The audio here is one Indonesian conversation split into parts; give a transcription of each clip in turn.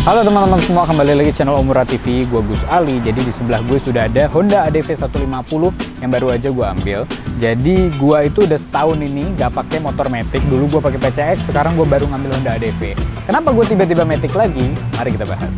Halo teman-teman semua, kembali lagi channel Omura TV, gue Gus Ali. Jadi di sebelah gue sudah ada Honda ADV 150 yang baru aja gue ambil. Jadi gue itu udah setahun ini gak pakai motor matic. Dulu gue pakai PCX, sekarang gue baru ngambil Honda ADV. Kenapa gue tiba-tiba matic lagi? Mari kita bahas.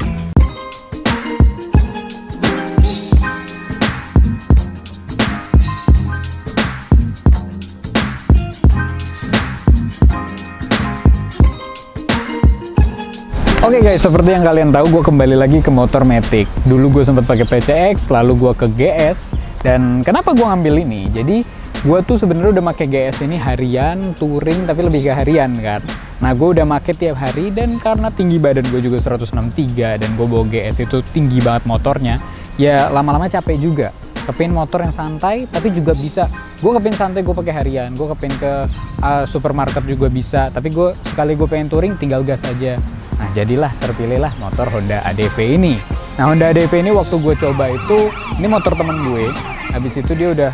Oke guys, seperti yang kalian tahu, gue kembali lagi ke motor matic. Dulu gue sempat pakai PCX, lalu gue ke GS. Dan kenapa gue ngambil ini? Jadi gue tuh sebenarnya udah pakai GS ini harian, touring, tapi lebih ke harian kan. Nah gue udah pakai tiap hari, dan karena tinggi badan gue juga 163 dan gue bawa GS itu tinggi banget motornya, ya lama-lama capek juga. Kepin motor yang santai, tapi juga bisa. Gue kepin santai, gue pakai harian. Gue kepin ke supermarket juga bisa. Tapi gue sekali gue pengen touring, tinggal gas aja. Nah jadilah terpilihlah motor Honda ADV ini. Nah Honda ADV ini waktu gue coba itu, ini motor temen gue. Habis itu dia udah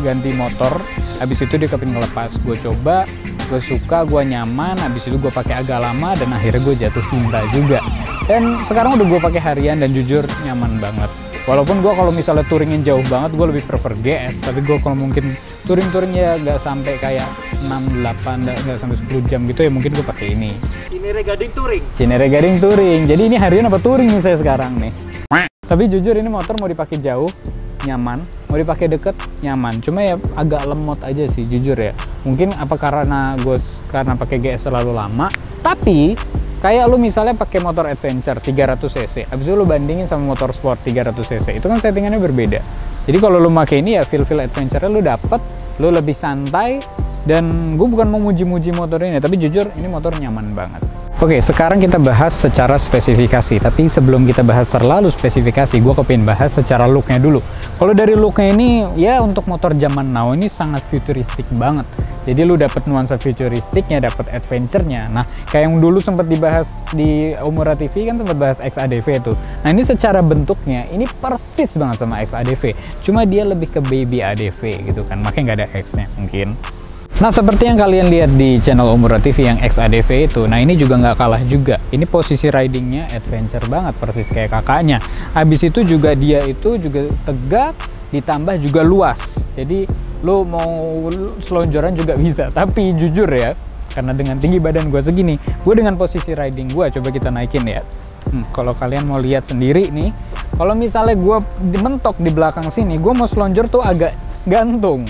ganti motor. Habis itu dia kepin ngelepas. Gue coba, gue suka, gue nyaman. Habis itu gue pakai agak lama dan akhirnya gue jatuh cinta juga. Dan sekarang udah gue pakai harian dan jujur nyaman banget. Walaupun gue kalau misalnya touringin jauh banget, gue lebih prefer GS. Tapi gue kalau mungkin touring ya nggak sampai kayak 6-8, nggak sampai 10 jam gitu ya, mungkin gue pakai ini. Cinere Gading Touring. Cinere Gading Touring. Jadi ini harian apa touring nih saya sekarang nih. Tapi jujur ini motor mau dipakai jauh nyaman, mau dipakai deket nyaman. Cuma ya agak lemot aja sih jujur ya. Mungkin apa karena karena pakai GS selalu lama. Tapi kayak lu misalnya pakai motor adventure 300 cc, habis itu lu bandingin sama motor sport 300 cc, itu kan settingannya berbeda. Jadi kalau lu pakai ini ya feel adventure-nya lu dapet, lu lebih santai. Dan gue bukan mau muji-muji motor ini, tapi jujur ini motor nyaman banget. Oke, sekarang kita bahas secara spesifikasi. Tapi sebelum kita bahas terlalu spesifikasi, gue kepin bahas secara looknya dulu. Kalau dari looknya ini, ya untuk motor zaman now ini sangat futuristik banget. Jadi lu dapet nuansa futuristiknya, dapet adventure-nya. Nah, kayak yang dulu sempat dibahas di Omura TV kan sempat bahas XADV itu. Nah, ini secara bentuknya ini persis banget sama XADV. Cuma dia lebih ke baby ADV gitu kan. Makanya nggak ada X-nya mungkin. Nah, seperti yang kalian lihat di channel Omura TV yang XADV itu, nah ini juga nggak kalah juga. Ini posisi ridingnya adventure banget, persis kayak kakaknya. Habis itu juga dia itu juga tegak, ditambah juga luas. Jadi lo mau selonjoran juga bisa. Tapi jujur ya, karena dengan tinggi badan gue segini, gue dengan posisi riding gue, coba kita naikin ya. Kalau kalian mau lihat sendiri nih, kalau misalnya gue mentok di belakang sini, gue mau selonjor tuh agak gantung.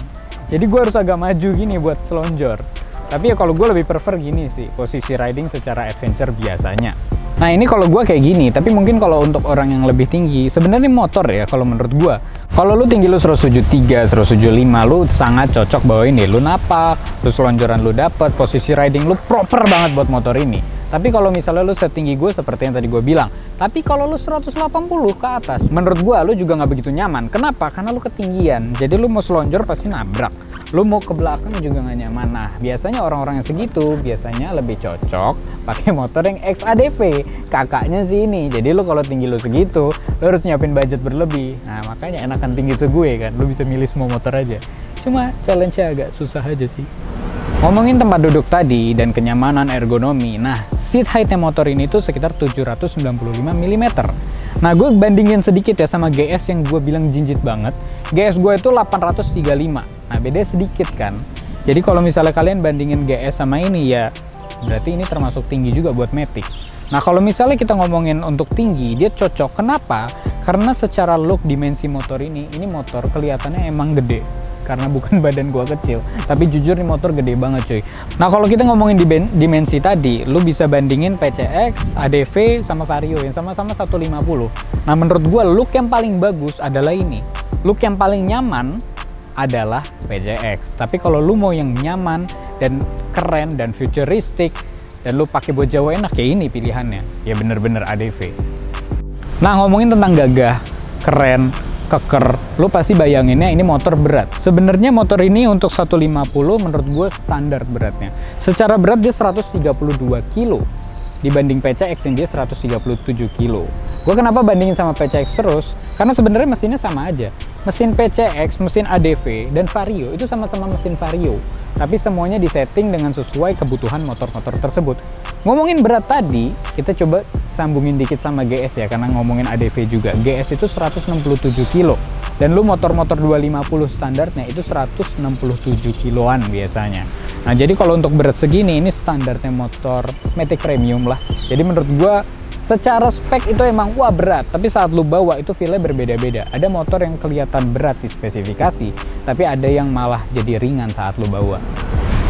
Jadi gue harus agak maju gini buat selonjor. Tapi ya kalau gue lebih prefer gini sih, posisi riding secara adventure biasanya. Nah ini kalau gue kayak gini, tapi mungkin kalau untuk orang yang lebih tinggi, sebenarnya motor ya kalau menurut gue. Kalau lu tinggi lu 173, 175, lu sangat cocok bawa ini. Lu napak, lu selonjoran lu dapet, posisi riding lu proper banget buat motor ini. Tapi kalau misalnya lu setinggi gue seperti yang tadi gue bilang, tapi kalau lu 180 ke atas, menurut gue lu juga nggak begitu nyaman. Kenapa? Karena lu ketinggian. Jadi lu mau selonjor pasti nabrak. Lu mau ke belakang juga nggak nyaman. Nah, biasanya orang-orang yang segitu biasanya lebih cocok pakai motor yang XADV. Kakaknya sih ini. Jadi lu kalau tinggi lu segitu, lu harus nyiapin budget berlebih. Nah, makanya enakan tinggi segue kan. Lu bisa milih semua motor aja. Cuma challenge-nya agak susah aja sih. Ngomongin tempat duduk tadi dan kenyamanan ergonomi, nah seat height-nya motor ini tuh sekitar 795 mm. Nah gue bandingin sedikit ya sama GS yang gue bilang jinjit banget. GS gue itu 835, nah beda sedikit kan. Jadi kalau misalnya kalian bandingin GS sama ini ya, berarti ini termasuk tinggi juga buat matic. Nah kalau misalnya kita ngomongin untuk tinggi, dia cocok. Kenapa? Karena secara look dimensi motor ini motor kelihatannya emang gede. Karena bukan badan gua kecil, tapi jujur nih motor gede banget cuy. Nah kalau kita ngomongin di dimensi tadi, lu bisa bandingin PCX, ADV, sama Vario yang sama-sama 150. Nah menurut gua look yang paling bagus adalah ini. Look yang paling nyaman adalah PCX. Tapi kalau lu mau yang nyaman dan keren dan futuristik dan lu pakai buat Jawa enak, ya ini pilihannya. Ya bener-bener ADV. Nah ngomongin tentang gagah, keren, keker, lu pasti bayanginnya ini motor berat. Sebenarnya motor ini untuk 150 menurut gue standar beratnya. Secara berat dia 132 kilo dibanding PCX yang dia 137 kilo. Gue kenapa bandingin sama PCX terus? Karena sebenarnya mesinnya sama aja. Mesin PCX, mesin ADV, dan Vario itu sama-sama mesin Vario. Tapi semuanya disetting dengan sesuai kebutuhan motor-motor tersebut. Ngomongin berat tadi, kita coba sambungin dikit sama GS ya, karena ngomongin ADV juga. GS itu 167 kilo. Dan lu motor-motor 250 standarnya itu 167 kiloan biasanya. Nah, jadi kalau untuk berat segini, ini standarnya motor Matic Premium lah. Jadi menurut gua secara spek itu emang wah berat, tapi saat lu bawa itu feel-nya berbeda-beda. Ada motor yang kelihatan berat di spesifikasi, tapi ada yang malah jadi ringan saat lu bawa.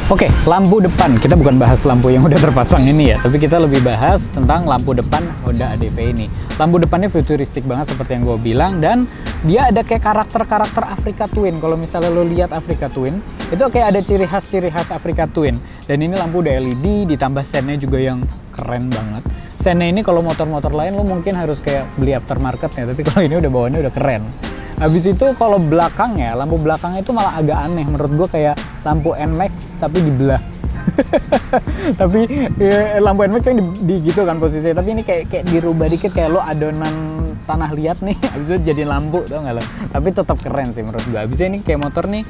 Oke, lampu depan. Kita bukan bahas lampu yang udah terpasang ini ya, tapi kita lebih bahas tentang lampu depan Honda ADV ini. Lampu depannya futuristik banget seperti yang gue bilang, dan dia ada kayak karakter-karakter Africa Twin. Kalau misalnya lo lihat Africa Twin, itu kayak ada ciri khas Africa Twin. Dan ini lampu udah LED, ditambah sennya juga yang keren banget. Sennya ini kalau motor-motor lain lo mungkin harus kayak beli aftermarketnya, tapi kalau ini udah bawaannya udah keren. Habis itu kalau belakangnya, lampu belakangnya itu malah agak aneh menurut gue, kayak lampu NMAX tapi dibelah. Tapi ya, lampu NMAX yang di gitu kan posisinya, tapi ini kayak dirubah dikit, kayak lo adonan tanah liat nih, habis itu jadi lampu, tau nggak lo? Tapi tetap keren sih menurut gue. Habisnya ini kayak motor nih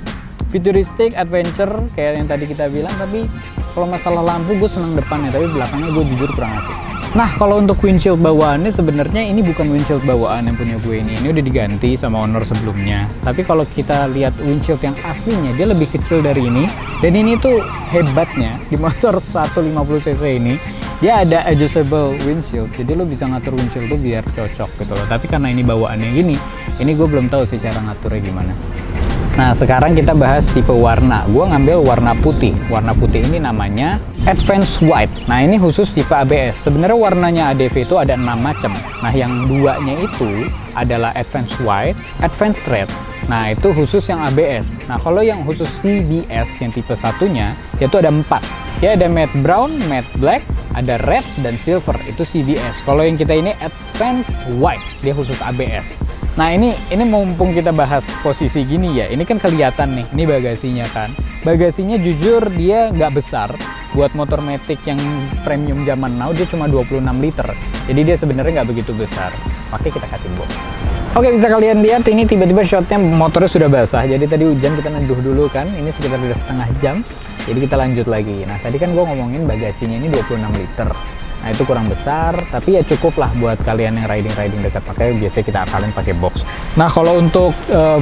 futuristic, adventure kayak yang tadi kita bilang, tapi kalau masalah lampu gue seneng depannya, tapi belakangnya gue jujur kurang asik. Nah, kalau untuk windshield bawaannya sebenarnya ini bukan windshield bawaan yang punya gue ini udah diganti sama owner sebelumnya. Tapi kalau kita lihat windshield yang aslinya, dia lebih kecil dari ini. Dan ini tuh hebatnya di motor 150cc ini, dia ada adjustable windshield. Jadi lo bisa ngatur windshield tuh biar cocok gitu loh. Tapi karena ini bawaannya gini, ini gue belum tahu sih cara ngaturnya gimana. Nah, sekarang kita bahas tipe warna. Gue ngambil warna putih. Warna putih ini namanya Advanced White. Nah, ini khusus tipe ABS. Sebenarnya warnanya ADV itu ada 6 macam. Nah, yang duanya itu adalah Advanced White, Advanced Red. Nah, itu khusus yang ABS. Nah, kalau yang khusus CBS yang tipe satunya, itu ada 4. Ya, ada matte brown, matte black, ada red, dan silver. Itu CBS. Kalau yang kita ini Advanced White, dia khusus ABS. Nah, ini mumpung kita bahas posisi gini ya, ini kan kelihatan nih, ini bagasinya kan. Bagasinya jujur dia nggak besar. Buat motor Matic yang premium zaman now, dia cuma 26 liter. Jadi dia sebenarnya nggak begitu besar. Makanya kita kasih box. Oke, bisa kalian lihat ini tiba-tiba shotnya motornya sudah basah. Jadi tadi hujan kita neduh dulu kan, ini sekitar udah setengah jam. Jadi kita lanjut lagi. Nah, tadi kan gue ngomongin bagasinya ini 26 liter. Nah, itu kurang besar, tapi ya cukup lah buat kalian yang riding dekat. Pakai biasanya kita akalin pakai box. Nah, kalau untuk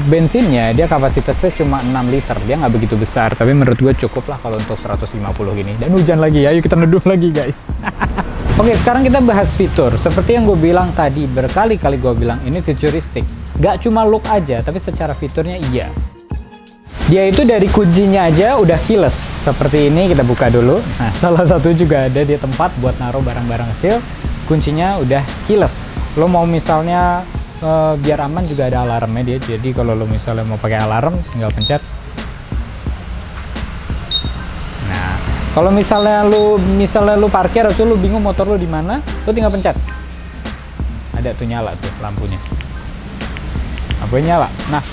bensinnya, dia kapasitasnya cuma 6 liter. Dia nggak begitu besar, tapi menurut gue cukup lah kalau untuk 150 gini. Dan hujan lagi, ayo kita neduh lagi guys. Oke, sekarang kita bahas fitur. Seperti yang gue bilang tadi, berkali-kali gue bilang ini futuristik. Gak cuma look aja, tapi secara fiturnya iya. Dia itu dari kuncinya aja udah keyless. Seperti ini, kita buka dulu. Nah, salah satu juga ada di tempat buat naruh barang-barang kecil. Kuncinya udah keyless. Lo mau misalnya biar aman juga ada alarmnya dia. Jadi kalau lo misalnya mau pakai alarm, tinggal pencet. Nah, kalau misalnya lu parkir, atau lu bingung motor lu di mana, lo tinggal pencet. Ada tuh nyala tuh lampunya. Lampunya nyala. Nah,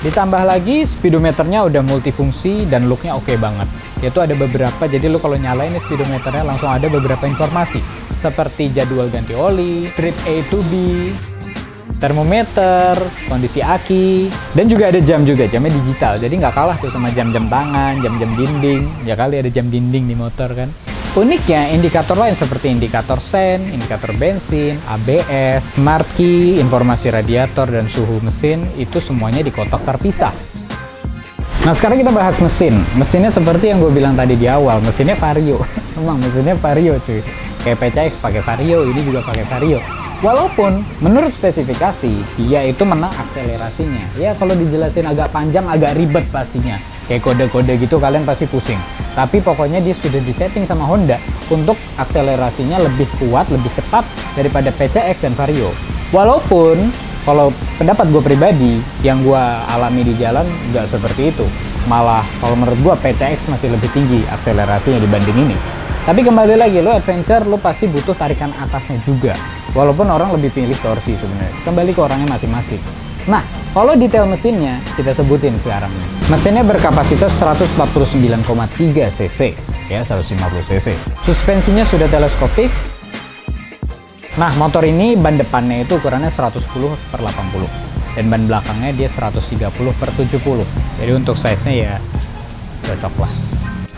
ditambah lagi speedometernya udah multifungsi dan looknya oke banget. Yaitu ada beberapa, jadi lu kalau nyalain ini speedometernya langsung ada beberapa informasi seperti jadwal ganti oli, trip A to B, termometer, kondisi aki, dan juga ada jam juga, jamnya digital. Jadi nggak kalah tuh sama jam-jam tangan, jam-jam dinding. Ya kali ada jam dinding di motor kan. Uniknya, indikator lain seperti indikator sen, indikator bensin, ABS, smart key, informasi radiator, dan suhu mesin, itu semuanya di kotak terpisah. Nah, sekarang kita bahas mesin. Mesinnya seperti yang gue bilang tadi di awal, mesinnya Vario. Emang mesinnya Vario cuy. Kayak PCX pakai Vario, ini juga pakai Vario. Walaupun menurut spesifikasi, dia itu menang akselerasinya. Ya, kalau dijelasin agak panjang, agak ribet pastinya. Kayak kode-kode gitu kalian pasti pusing. Tapi pokoknya dia sudah disetting sama Honda untuk akselerasinya lebih kuat, lebih cepat daripada PCX dan Vario. Walaupun kalau pendapat gue pribadi, yang gue alami di jalan nggak seperti itu. Malah kalau menurut gue PCX masih lebih tinggi akselerasinya dibanding ini. Tapi kembali lagi, lo adventure, lo pasti butuh tarikan atasnya juga. Walaupun orang lebih pilih torsi sebenarnya. Kembali ke orangnya masing-masing. Nah, kalau detail mesinnya, kita sebutin sekarang. Mesinnya berkapasitas 149,3 cc. Ya, 150 cc. Suspensinya sudah teleskopik. Nah, motor ini ban depannya itu ukurannya 110/80. Dan ban belakangnya dia 130/70. Jadi untuk size-nya ya cocok lah.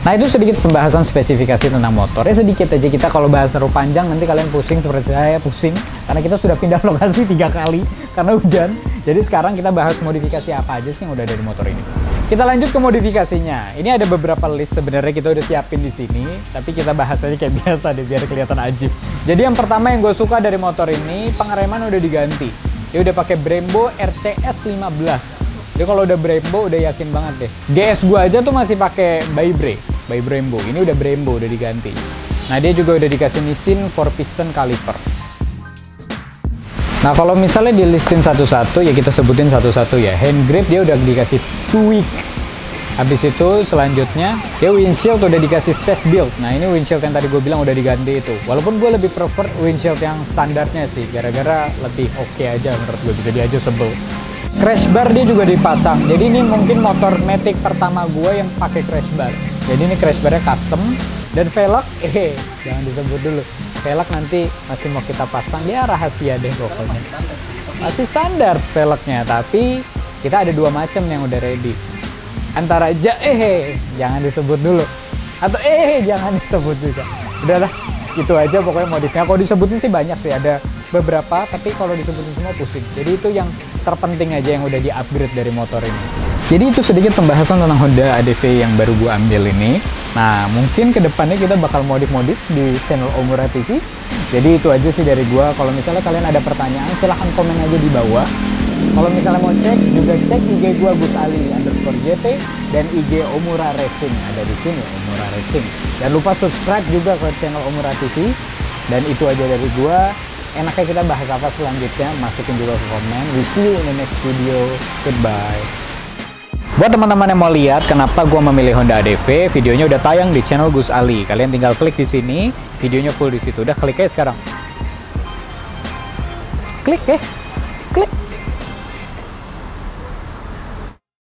Nah itu sedikit pembahasan spesifikasi tentang motor. Ya sedikit aja, kita kalau bahas terlalu panjang nanti kalian pusing seperti saya pusing. Karena kita sudah pindah lokasi 3 kali karena hujan. Jadi sekarang kita bahas modifikasi apa aja sih yang udah ada di motor ini. Kita lanjut ke modifikasinya. Ini ada beberapa list sebenarnya kita udah siapin di sini. Tapi kita bahas aja kayak biasa deh biar kelihatan ajib. Jadi yang pertama yang gue suka dari motor ini, pengereman udah diganti. Dia udah pakai Brembo RCS 15. Jadi kalau udah Brembo udah yakin banget deh. GS gua aja tuh masih pakai by Brembo. Ini udah Brembo, udah diganti. Nah dia juga udah dikasih Nissin 4 piston caliper. Nah kalau misalnya di listin satu-satu ya kita sebutin satu-satu ya. Hand grip dia udah dikasih tweak. Habis itu selanjutnya dia windshield udah dikasih set build. Nah ini windshield yang tadi gue bilang udah diganti itu. Walaupun gue lebih prefer windshield yang standarnya sih, gara-gara lebih oke aja menurut gue, bisa di-adjustable. Crash bar dia juga dipasang. Jadi ini mungkin motor Matic pertama gue yang pakai crash bar. Jadi ini crash barnya custom. Dan velg, jangan disebut dulu. Velg nanti masih mau kita pasang, ya rahasia deh pokoknya. Masih standar velgnya, tapi kita ada 2 macam yang udah ready. Antara aja, jangan disebut dulu. Atau jangan disebut juga. Udahlah, itu aja pokoknya modifnya. Kalau disebutin sih banyak sih, ada beberapa, tapi kalau disebutin semua pusing. Jadi itu yang terpenting aja yang udah di-upgrade dari motor ini. Jadi itu sedikit pembahasan tentang Honda ADV yang baru gua ambil ini. Nah, mungkin kedepannya kita bakal modif-modif di channel Omura TV. Jadi itu aja sih dari gua. Kalau misalnya kalian ada pertanyaan, silahkan komen aja di bawah. Kalau misalnya mau cek, juga cek IG gua @GusAli_JT dan IG Omura Racing. Ada di sini, Omura Racing. Dan lupa subscribe juga ke channel Omura TV. Dan itu aja dari gua. Enaknya kita bahas apa selanjutnya, masukin juga ke komen. We see you in the next video. Goodbye. Buat teman-teman yang mau lihat kenapa gua memilih Honda ADV, videonya udah tayang di channel Gus Ali. Kalian tinggal klik di sini, videonya full di situ. Udah klik aja sekarang. Klik.